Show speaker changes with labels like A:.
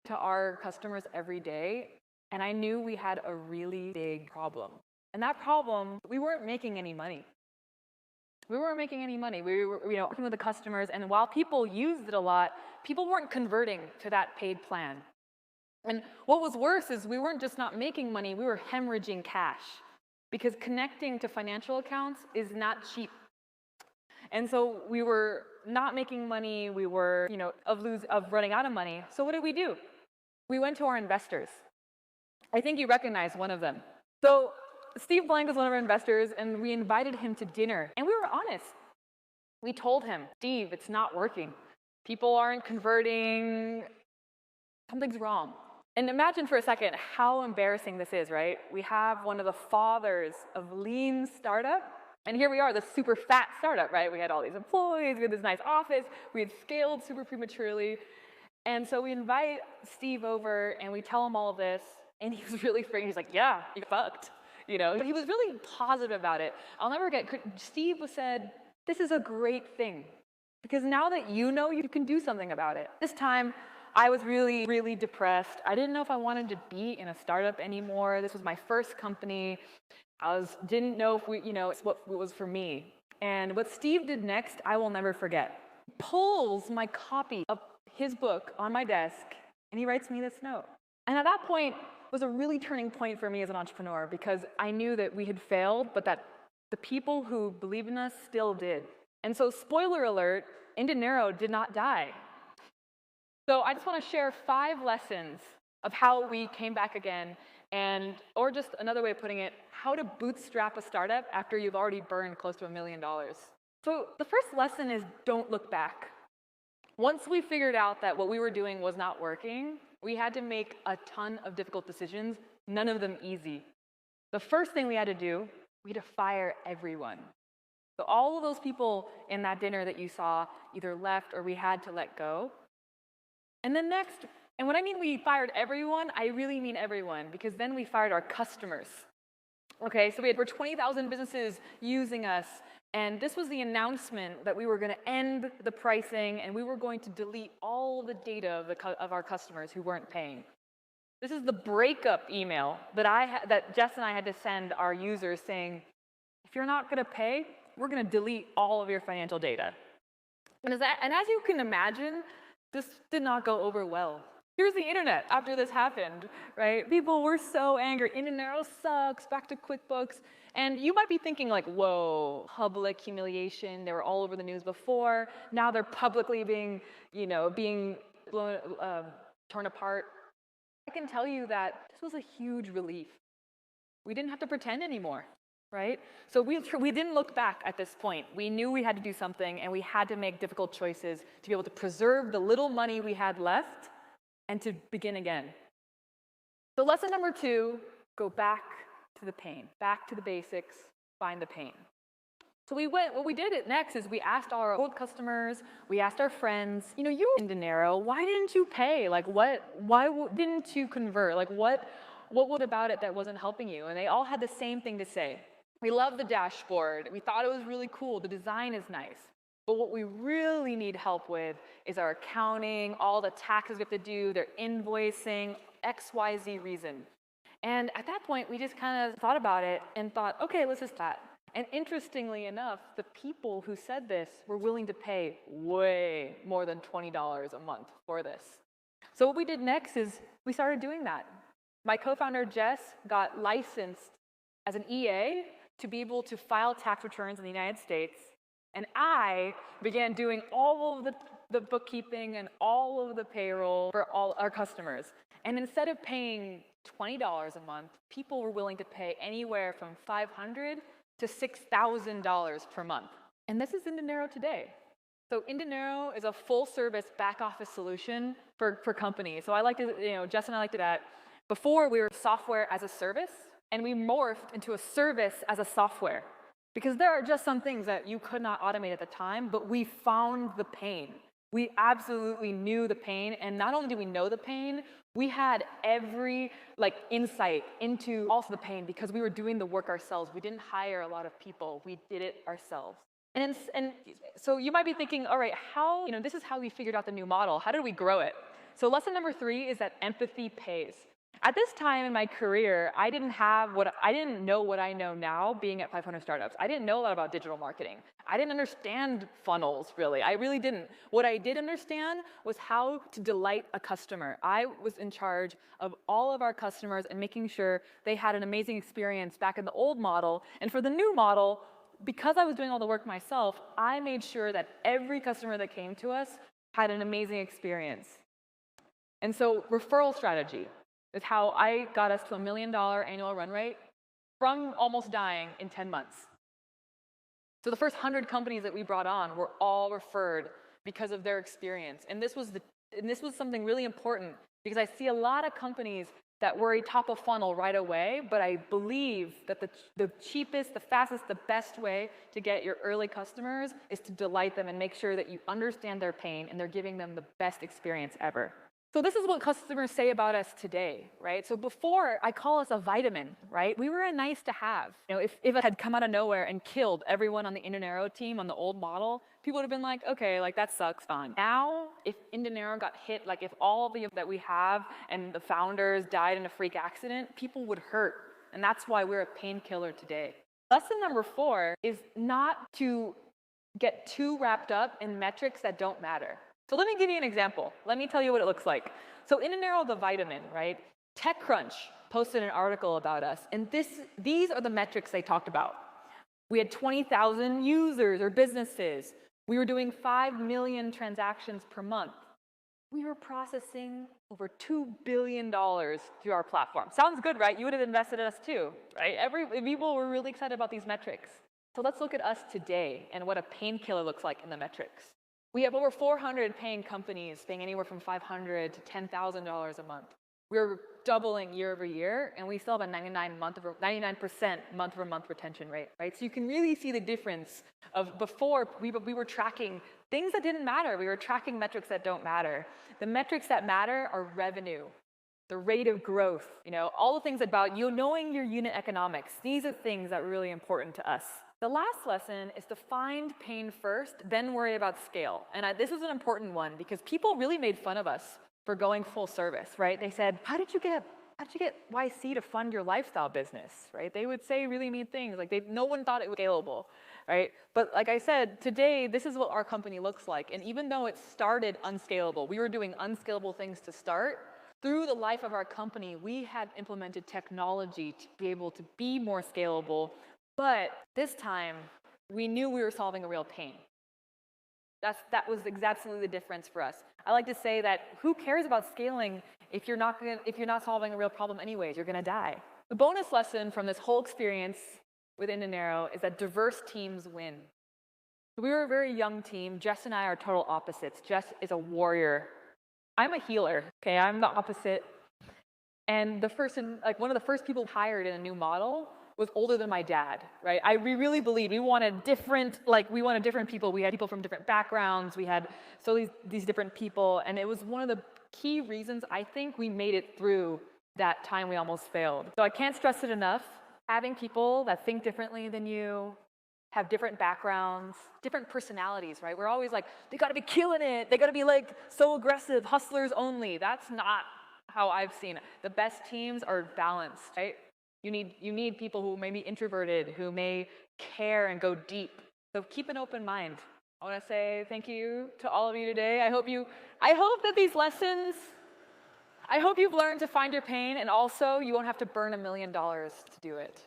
A: to our customers every day, and I knew we had a really big problem. And that problem, we weren't making any money. We weren't making any money. We were, working with the customers, and while people used it a lot, people weren't converting to that paid plan. And what was worse is we weren't just not making money, we were hemorrhaging cash, because connecting to financial accounts is not cheap. And so we were not making money, we were, of running out of money. So what did we do? We went to our investors. I think you recognize one of them. So Steve Blank was one of our investors, and we invited him to dinner. And we were honest. We told him, Steve, it's not working. People aren't converting. Something's wrong. And imagine for a second how embarrassing this is, right? We have one of the fathers of lean startup, and here we are, the super fat startup, right? We had all these employees, we had this nice office, we had scaled super prematurely. And so we invite Steve over, and we tell him all of this, and he was really afraid. He's like, yeah, you fucked. But he was really positive about it. I'll never forget, Steve said, this is a great thing, because now that you know, you can do something about it. This time, I was really, really depressed. I didn't know if I wanted to be in a startup anymore. This was my first company. Didn't know if what was for me. And what Steve did next, I will never forget. He pulls my copy of his book on my desk, and he writes me this note. And at that point, was a really turning point for me as an entrepreneur, because I knew that we had failed, but that the people who believed in us still did. And so, spoiler alert, Indinero did not die. So I just want to share 5 lessons of how we came back again, or just another way of putting it, how to bootstrap a startup after you've already burned close to $1 million. So the first lesson is don't look back. Once we figured out that what we were doing was not working, we had to make a ton of difficult decisions, none of them easy. The first thing we had to do, we had to fire everyone. So all of those people in that dinner that you saw either left or we had to let go. And then next, and when I mean we fired everyone, I really mean everyone, because then we fired our customers. Okay, so we had over 20,000 businesses using us, and this was the announcement that we were going to end the pricing, and we were going to delete all the data of our customers who weren't paying. This is the breakup email that Jess and I had to send our users saying, if you're not going to pay, we're going to delete all of your financial data. And as you can imagine, this did not go over well. Here's the internet after this happened, right? People were so angry. Indinero sucks, back to QuickBooks. And you might be thinking like, whoa, public humiliation. They were all over the news before. Now they're publicly being blown, torn apart. I can tell you that this was a huge relief. We didn't have to pretend anymore, right? So we didn't look back at this point. We knew we had to do something, and we had to make difficult choices to be able to preserve the little money we had left and to begin again. So lesson number 2, go back to the pain, back to the basics, find the pain. So what we did next is we asked our old customers, we asked our friends, you were in Indinero, why didn't you pay? Like why didn't you convert? Like what was about it that wasn't helping you? And they all had the same thing to say. We love the dashboard. We thought it was really cool. The design is nice. But what we really need help with is our accounting, all the taxes we have to do, their invoicing, XYZ reason. And at that point, we just kind of thought about it and thought, okay, let's just that. And interestingly enough, the people who said this were willing to pay way more than $20 a month for this. So what we did next is we started doing that. My co-founder, Jess, got licensed as an EA to be able to file tax returns in the United States. And I began doing all of the bookkeeping and all of the payroll for all our customers. And instead of paying $20 a month, people were willing to pay anywhere from $500 to $6,000 per month. And this is Indinero today. So Indinero is a full-service back-office solution for companies. So I like to, Jess and I liked it at, before we were software as a service, and we morphed into a service as a software. Because there are just some things that you could not automate at the time, but we found the pain. We absolutely knew the pain, and not only did we know the pain, we had every insight into also the pain because we were doing the work ourselves. We didn't hire a lot of people. We did it ourselves. And so you might be thinking, all right, this is how we figured out the new model. How did we grow it? So lesson number 3 is that empathy pays. At this time in my career, I didn't know what I know now being at 500 startups. I didn't know a lot about digital marketing. I didn't understand funnels, really. I really didn't. What I did understand was how to delight a customer. I was in charge of all of our customers and making sure they had an amazing experience back in the old model. And for the new model, because I was doing all the work myself, I made sure that every customer that came to us had an amazing experience. And so referral strategy is how I got us to $1 million annual run rate from almost dying in 10 months. So the first 100 companies that we brought on were all referred because of their experience. And this was something really important because I see a lot of companies that worry top of funnel right away, but I believe that the cheapest, the fastest, the best way to get your early customers is to delight them and make sure that you understand their pain and they're giving them the best experience ever. So this is what customers say about us today, right? So before, I call us a vitamin, right? We were a nice to have. You know, if it had come out of nowhere and killed everyone on the Indinero team on the old model, people would have been like, okay, like that sucks, fine. Now, if Indinero got hit, like if all of the that we have and the founders died in a freak accident, people would hurt. And that's why we're a painkiller today. Lesson number 4 is not to get too wrapped up in metrics that don't matter. So let me give you an example. Let me tell you what it looks like. So Indinero, the vitamin, right? TechCrunch posted an article about us, and these are the metrics they talked about. We had 20,000 users or businesses. We were doing 5 million transactions per month. We were processing over $2 billion through our platform. Sounds good, right? You would have invested in us too, right? People were really excited about these metrics. So let's look at us today and what a painkiller looks like in the metrics. We have over 400 paying companies paying anywhere from $500 to $10,000 a month. We're doubling year over year, and we still have a 99% month-over-month retention rate, right? So you can really see the difference of before we were tracking things that didn't matter. We were tracking metrics that don't matter. The metrics that matter are revenue, the rate of growth, all the things about you knowing your unit economics. These are things that are really important to us. The last lesson is to find pain first, then worry about scale. And this is an important one because people really made fun of us for going full service, right? They said, how did you get YC to fund your lifestyle business, right? They would say really mean things, like no one thought it was scalable, right? But like I said, today, this is what our company looks like. And even though it started unscalable, we were doing unscalable things to start, through the life of our company, we had implemented technology to be able to be more scalable. But this time, we knew we were solving a real pain. That was absolutely the difference for us. I like to say that who cares about scaling if you're not solving a real problem anyways? You're going to die. The bonus lesson from this whole experience with Indinero is that diverse teams win. We were a very young team. Jess and I are total opposites. Jess is a warrior. I'm a healer. Okay, I'm the opposite. And one of the first people hired in a new model was older than my dad, right? We really believed we wanted different people. We had people from different backgrounds. We had these different people, and it was one of the key reasons I think we made it through that time we almost failed. So I can't stress it enough. Having people that think differently than you, have different backgrounds, different personalities, right? We're always like, they got to be killing it. They got to be like so aggressive, hustlers only. That's not how I've seen it. The best teams are balanced, right? You need people who may be introverted, who may care and go deep. So keep an open mind. I want to say thank you to all of you today. I hope that these lessons, I hope you've learned to find your pain, and also you won't have to burn $1 million to do it.